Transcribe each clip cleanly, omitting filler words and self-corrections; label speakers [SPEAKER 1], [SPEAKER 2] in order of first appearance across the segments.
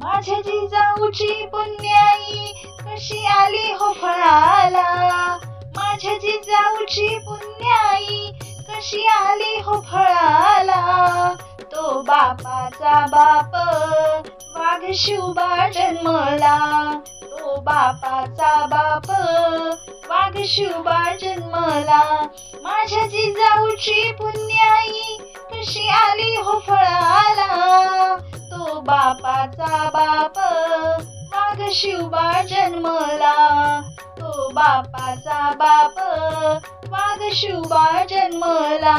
[SPEAKER 1] माझ्या जिजाऊची पुण्याई कशी आली हो फळाला, माझ्या जिजाऊची पुण्याई कशी आली हो फळाला. तो बापाचा बाप वाघ शिवबा जन्मला, तो बापाचा बाप वाघ शिवबा जन्मला. माझ्या जिजाऊची पुण्याई कशी आली हो फळाला, तो बापाचा बाप वाघ शिवबा जन्मला, तो बापाचा बाप वाघ शिवबा जन्मला.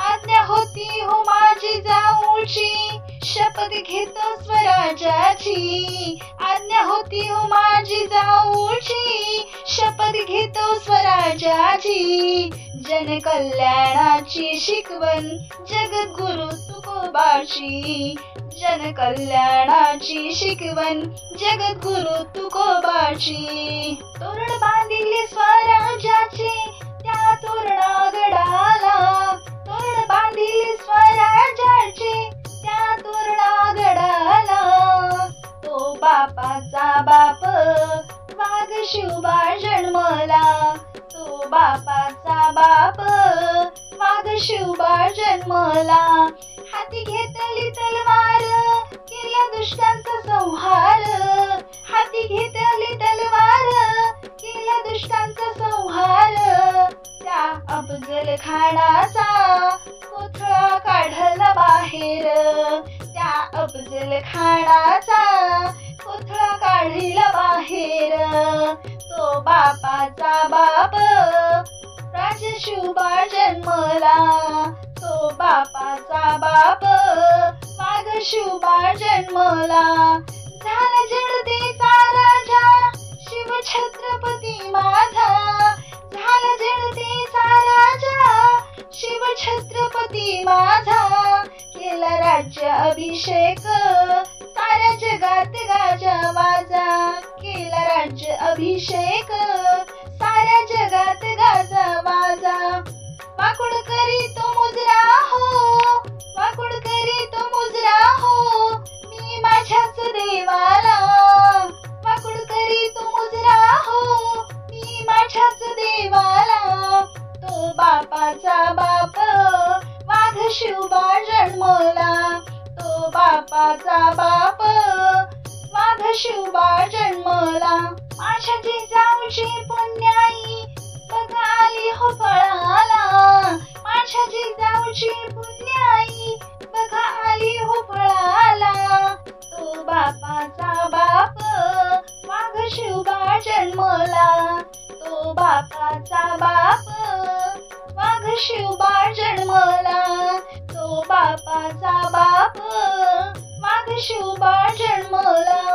[SPEAKER 1] आज्ञा होती हो माझी जाऊची शपथ घेतो स्वराज्याची, आज्ञा होती हो माझी जाऊची शपथ घेतो स्वराज्याची. जनकल्याणाची शिकवण जगद्गुरु तुकोबाची, जनकल्याणाची शिकवण जगद्गुरु तुकोबाची. तोरण बांधिले स्वराज्याचे त्या तोरणागडाला, तोरण बांधिले स्वराज्याचे त्या तोरणागडाला. तो बापाचा बाप वाघ शिवबा जन्मला, तो बापाचा बाप वाघ शिवबा जन्मला. हाती घेतली तलवार केला दुष्टांचा संहार, हाती घेतली तलवार केला दुष्टांचा संहार. त्या अफजल खानाचा कोथळा काढला बाहेर, त्या अफजल खानाचा कोथळा काढला बाहेर. तो बापाचा बाप राज शिवबा जन्मला, तो बापाचा बाप वाघ शिवबा जन्मला. झाला जडतेचा राजा शिव छत्रपती माझा, झाला जडतेचा राजा शिव छत्रपती माझा. केला राज्य अभिषेक साऱ्या जगात गाजा वाजा, केला राज्य अभिषेक साऱ्या जगात गाजा वाजा. वाकुड करी तो मुजरा हो, वाकुड करी तो मुजरा हो मी माझ्याच देवाला, वाकुड करी तो मुजरा हो मी माझ्याच देवाला. तो बापाचा बाप वाघ शिवबा जन्मला, तो बापाचा बाप वाघ शिवबा जन्मला. माझ्या जिजाऊची पुण्याई बघा आली हो फळाला, माझ्या जिजाऊची पुण्याई बघा आली हो फळाला. तो बापाचा बाप वाघ शिवबा जन्मला, तो बापाचा बाप वाघ शिवबा जन्मला, तो बापाचा बाप वाघ शिवबा जन्मला.